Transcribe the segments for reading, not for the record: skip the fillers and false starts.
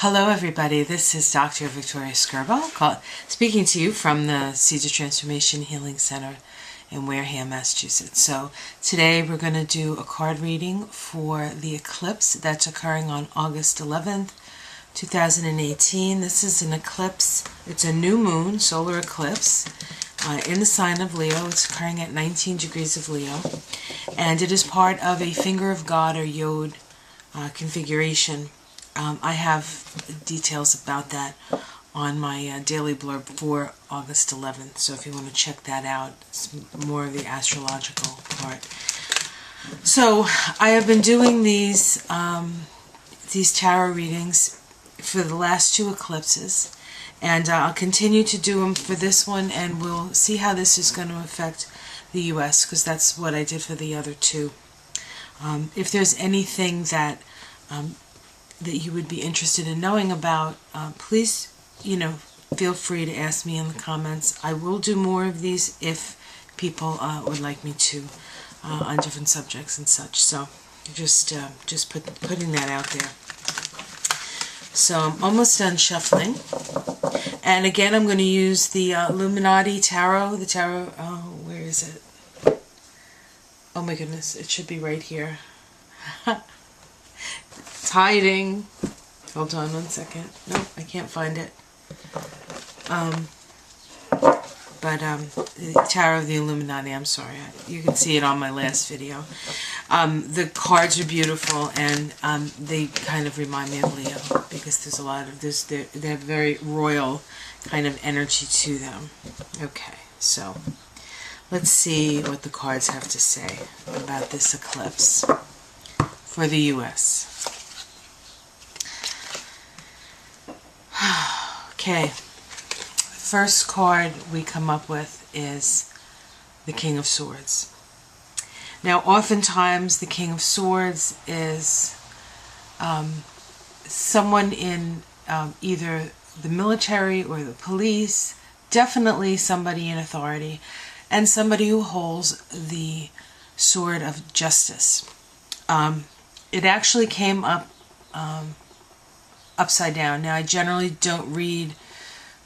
Hello everybody, this is Dr. Victoria Skirbo speaking to you from the Seeds of Transformation Healing Center in Wareham, Massachusetts. So today we're going to do a card reading for the eclipse that's occurring on August 11th, 2018. This is an eclipse, it's a new moon solar eclipse in the sign of Leo. It's occurring at 19 degrees of Leo, and it is part of a finger of God or Yod configuration. I have details about that on my daily blurb for August 11th, so if you want to check that out, it's more of the astrological part. So I have been doing these tarot readings for the last two eclipses, and I'll continue to do them for this one, and we'll see how this is going to affect the U.S., because that's what I did for the other two. If there's anything that you would be interested in knowing about, please, feel free to ask me in the comments. I will do more of these if people would like me to on different subjects and such. So just putting that out there. So I'm almost done shuffling, and again I'm going to use the Illuminati tarot. The tarot. Oh, where is it? Oh my goodness! It should be right here. It's hiding. Hold on one second. Nope, I can't find it. The Tarot of the Illuminati, I'm sorry. You can see it on my last video. The cards are beautiful, and they kind of remind me of Leo, because there's a lot of this, they have very royal kind of energy to them. Okay, so let's see what the cards have to say about this eclipse for the U.S. Okay, first card we come up with is the King of Swords. Now, oftentimes the King of Swords is someone in either the military or the police, definitely somebody in authority, and somebody who holds the sword of justice. It actually came up upside down. Now, I generally don't read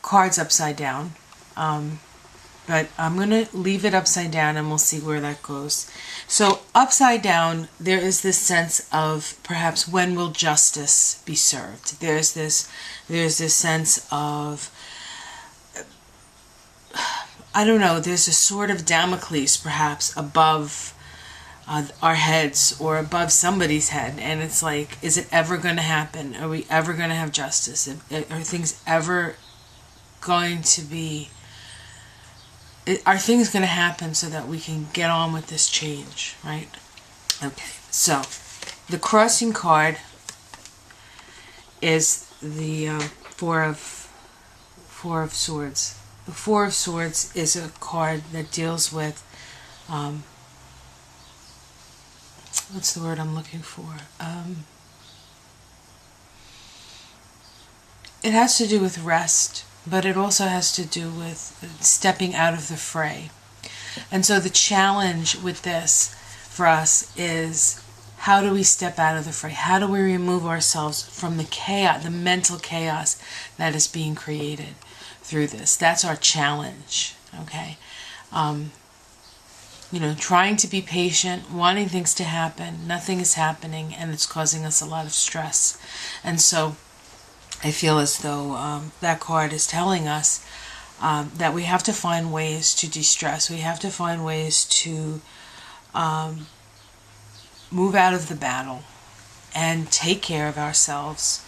cards upside down, but I'm going to leave it upside down and we'll see where that goes. So upside down, there is this sense of perhaps when will justice be served. There's this sense of, I don't know, there's a sword of Damocles perhaps above our heads or above somebody's head, and it's like, is it ever going to happen? Are we ever going to have justice? Are things ever going to be, are things going to happen so that we can get on with this change, right? Okay, so the crossing card is the Four of Swords. The Four of Swords is a card that deals with what's the word I'm looking for? It has to do with rest, but it also has to do with stepping out of the fray. And so the challenge with this for us is, how do we step out of the fray? How do we remove ourselves from the chaos, the mental chaos that is being created through this? That's our challenge, okay? Trying to be patient, wanting things to happen, nothing is happening, and it's causing us a lot of stress. And so I feel as though that card is telling us that we have to find ways to de-stress. We have to find ways to move out of the battle and take care of ourselves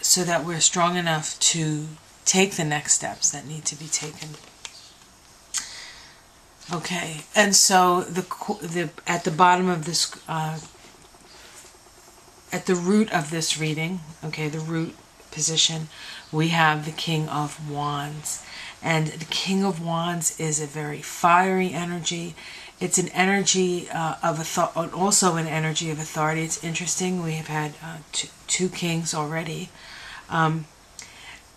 so that we're strong enough to take the next steps that need to be taken. Okay, and so at the bottom of this, at the root of this reading, okay, the root position, we have the King of Wands. And the King of Wands is a very fiery energy. It's an energy also an energy of authority. It's interesting, we have had two kings already.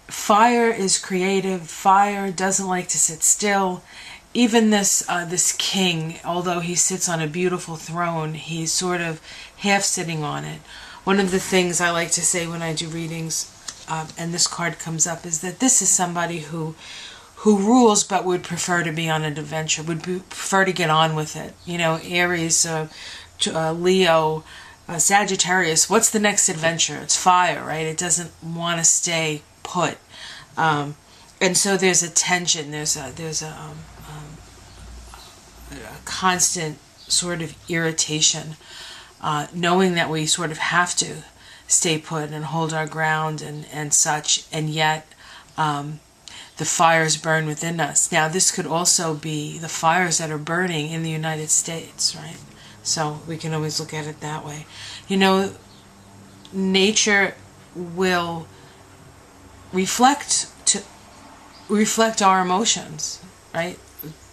Fire is creative. Fire doesn't like to sit still. Even this king, although he sits on a beautiful throne, he's sort of half sitting on it. one of the things I like to say when I do readings, and this card comes up, is that this is somebody who rules but would prefer to be on an adventure, prefer to get on with it. You know, Aries, Leo, Sagittarius, what's the next adventure? It's fire, right? It doesn't want to stay put. And so there's a tension, there's a constant sort of irritation, knowing that we sort of have to stay put and hold our ground and such, and yet the fires burn within us. Now, this could also be the fires that are burning in the United States, right? So we can always look at it that way. You know, nature will reflect our emotions, right?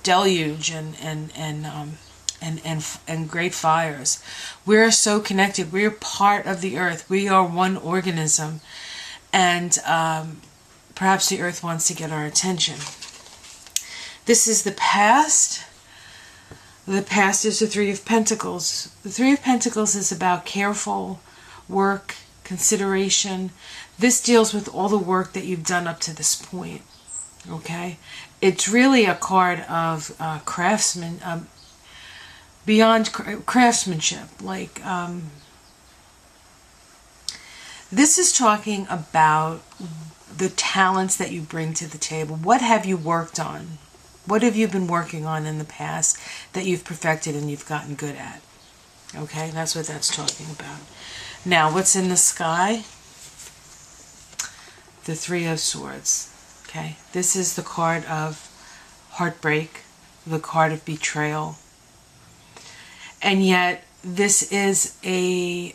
Deluge and great fires. We're so connected. We're part of the earth. We are one organism, and perhaps the earth wants to get our attention. This is the past. The past is the Three of Pentacles. The Three of Pentacles is about careful work, consideration. This deals with all the work that you've done up to this point. Okay? It's really a card of beyond craftsmanship. Like, this is talking about the talents that you bring to the table. What have you worked on? What have you been working on in the past that you've perfected and you've gotten good at? Okay, that's what that's talking about. Now, what's in the sky? The Three of Swords. Okay, this is the card of heartbreak, the card of betrayal. And yet, this is an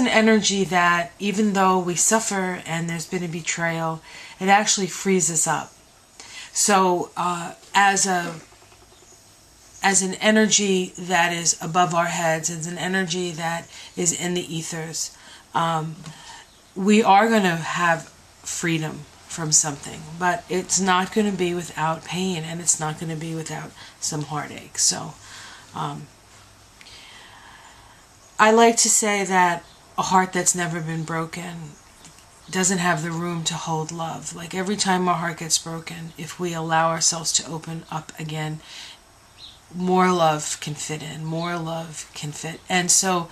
energy that, even though we suffer and there's been a betrayal, it actually frees us up. So, as an energy that is above our heads, as an energy that is in the ethers, we are going to have freedom from something, but it's not going to be without pain, and it's not going to be without some heartache. So, I like to say that a heart that's never been broken doesn't have the room to hold love. Like, every time our heart gets broken, if we allow ourselves to open up again, more love can fit in, more love can fit. And so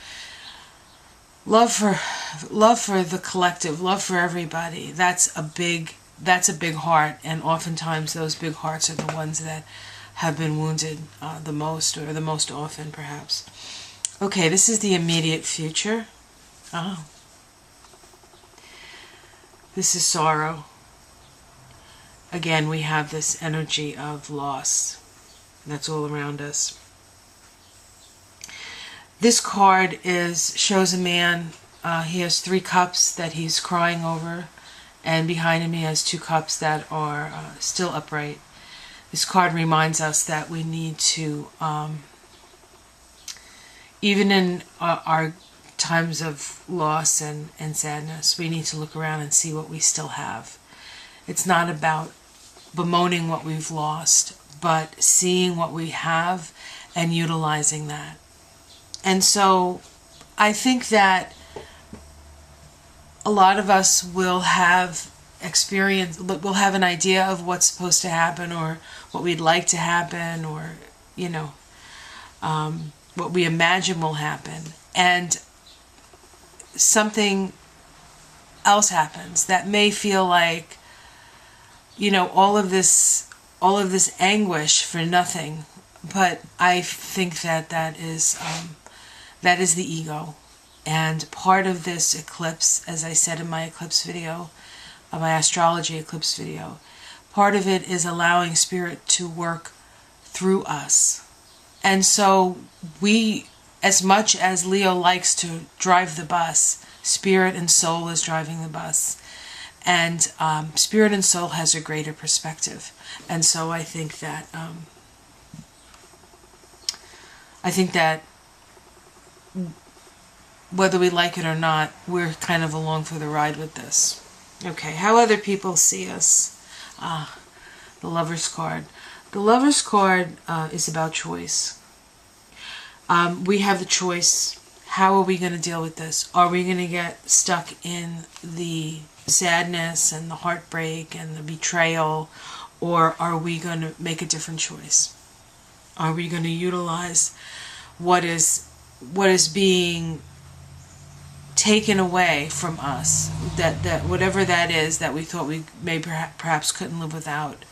love for the collective, love for everybody, that's a big heart, and oftentimes those big hearts are the ones that have been wounded the most, or the most often, perhaps. Okay, this is the immediate future. Oh. This is sorrow. Again, we have this energy of loss that's all around us. This card shows a man. He has 3 cups that he's crying over, and behind him he has 2 cups that are still upright. This card reminds us that we need to, even in our times of loss and sadness, we need to look around and see what we still have. It's not about bemoaning what we've lost, but seeing what we have and utilizing that. And so I think that a lot of us will have we'll have an idea of what's supposed to happen, or what we'd like to happen, or, you know, what we imagine will happen. And something else happens that may feel like, you know, all of this anguish for nothing. But I think that is the ego. And part of this eclipse, as I said in my eclipse video, my astrology eclipse video, part of it is allowing spirit to work through us. And so we, as much as Leo likes to drive the bus, spirit and soul is driving the bus. And spirit and soul has a greater perspective. And so I think that whether we like it or not, we're kind of along for the ride with this. Okay, how other people see us. The Lover's card. The Lover's card is about choice. We have the choice How are we going to deal with this? Are we going to get stuck in the sadness and the heartbreak and the betrayal, or are we going to make a different choice? Are we going to utilize what is being taken away from us, that whatever that is that we thought we may perhaps couldn't live without,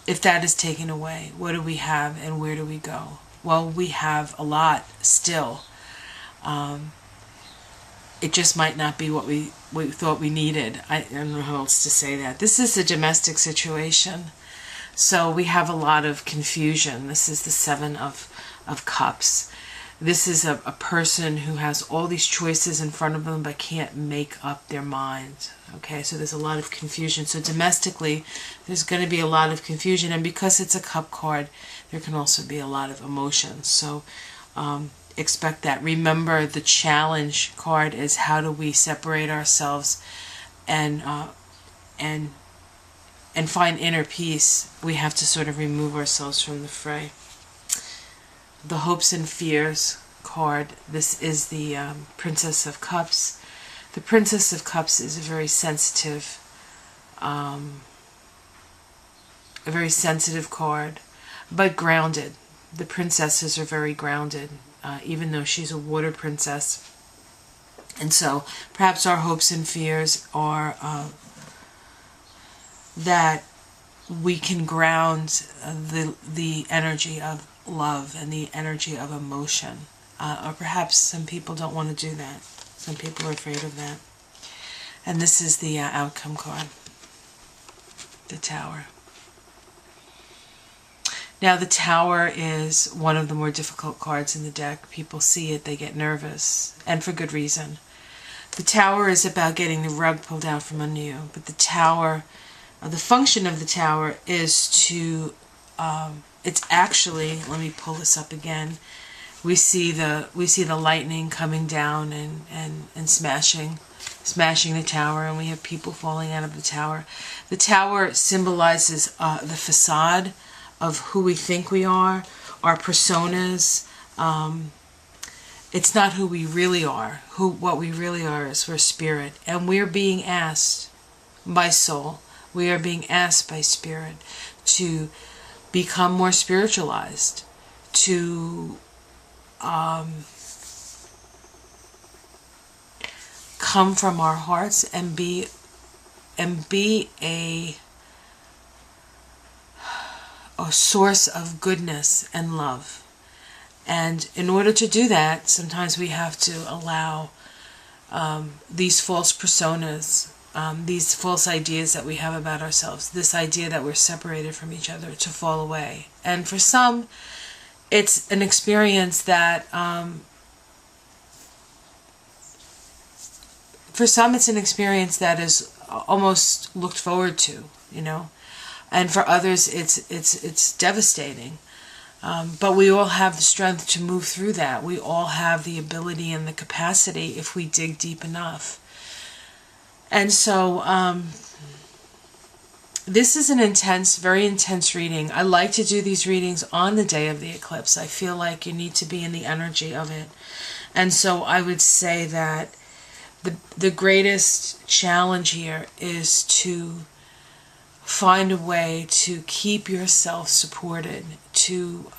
if that is taken away, what do we have and where do we go? Well, we have a lot still. It just might not be what we thought we needed. I don't know how else to say that. This is a domestic situation, so we have a lot of confusion. This is the Seven of Cups. This is a person who has all these choices in front of them but can't make up their mind. Okay, so there's a lot of confusion. So domestically, there's going to be a lot of confusion, and because it's a cup card, there can also be a lot of emotions. So expect that. Remember, the challenge card is how do we separate ourselves and find inner peace. We have to sort of remove ourselves from the fray. The hopes and fears card. This is the Princess of Cups. The Princess of Cups is a very sensitive card, but grounded. The princesses are very grounded, even though she's a water princess. And so perhaps our hopes and fears are that we can ground the energy of love and the energy of emotion. Or perhaps some people don't want to do that. Some people are afraid of that. And this is the outcome card. The Tower. Now the Tower is one of the more difficult cards in the deck. People see it, they get nervous, and for good reason. The Tower is about getting the rug pulled out from under you, but the Tower, the function of the Tower is to, it's actually, let me pull this up again. We see the lightning coming down and smashing the tower, and we have people falling out of the tower. The tower symbolizes the facade of who we think we are, our personas. It's not who we really are. What we really are is we're spirit, and we're being asked by soul. We are being asked by spirit to become more spiritualized, to come from our hearts and be a source of goodness and love. And in order to do that, sometimes we have to allow these false personas, these false ideas that we have about ourselves, this idea that we're separated from each other, to fall away. And for some, it's an experience that is almost looked forward to, you know, and for others it's devastating. But we all have the strength to move through that. We all have the ability and the capacity if we dig deep enough. And so this is an intense, very intense reading. I like to do these readings on the day of the eclipse. I feel like you need to be in the energy of it. And so I would say that the greatest challenge here is to find a way to keep yourself supported, to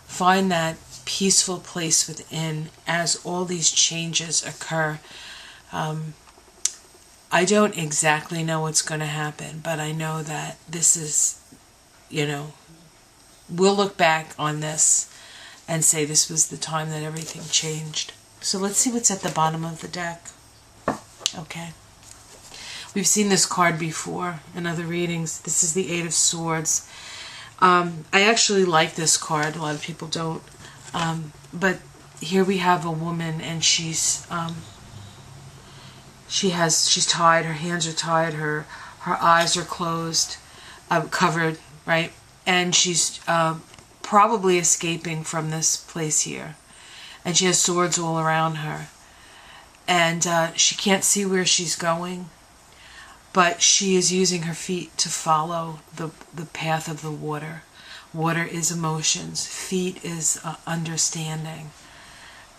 find that peaceful place within as all these changes occur. I don't exactly know what's going to happen, but I know that this is, you know, we'll look back on this and say this was the time that everything changed. So let's see what's at the bottom of the deck. Okay. We've seen this card before in other readings. This is the Eight of Swords. I actually like this card. A lot of people don't. But here we have a woman, and she's tied. Her hands are tied. Her eyes are closed, covered, right? And she's probably escaping from this place here. And she has swords all around her. And she can't see where she's going, but she is using her feet to follow the path of the water. Water is emotions. Feet is understanding.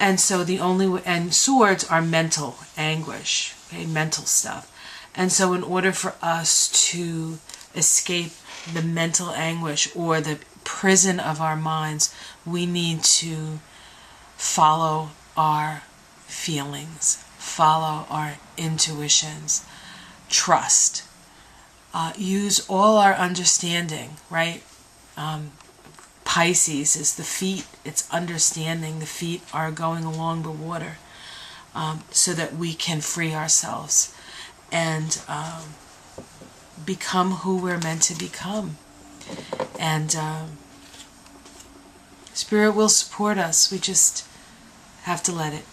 And so and swords are mental anguish, okay, mental stuff. And so in order for us to escape the mental anguish or the prison of our minds, we need to follow our feelings, follow our intuitions, trust, use all our understanding, right? Pisces is the feet, it's understanding. The feet are going along the water so that we can free ourselves and become who we're meant to become. And Spirit will support us. We just have to let it.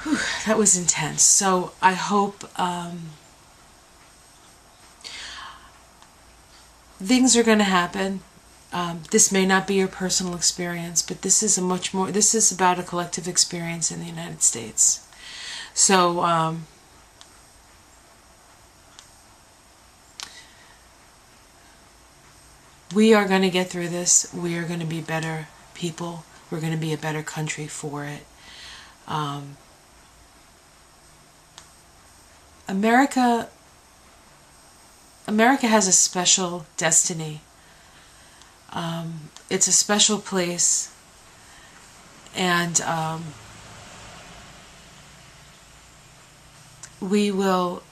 Whew, that was intense. So I hope things are going to happen. This may not be your personal experience, but this is this is about a collective experience in the United States. So we are going to get through this. We are going to be better people. We're going to be a better country for it. America has a special destiny. It's a special place, and we will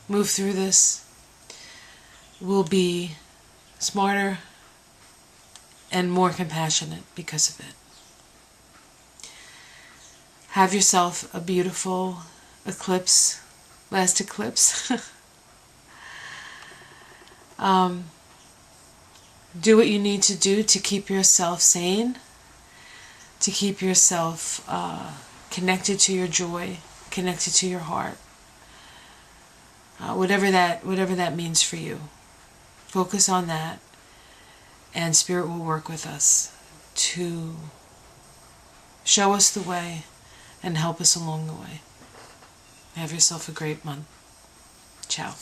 move through this. We'll be smarter and more compassionate because of it. Have yourself a beautiful eclipse, last eclipse. Do what you need to do to keep yourself sane, to keep yourself connected to your joy, connected to your heart. Whatever that means for you. Focus on that, and Spirit will work with us to show us the way and help us along the way. Have yourself a great month. Ciao.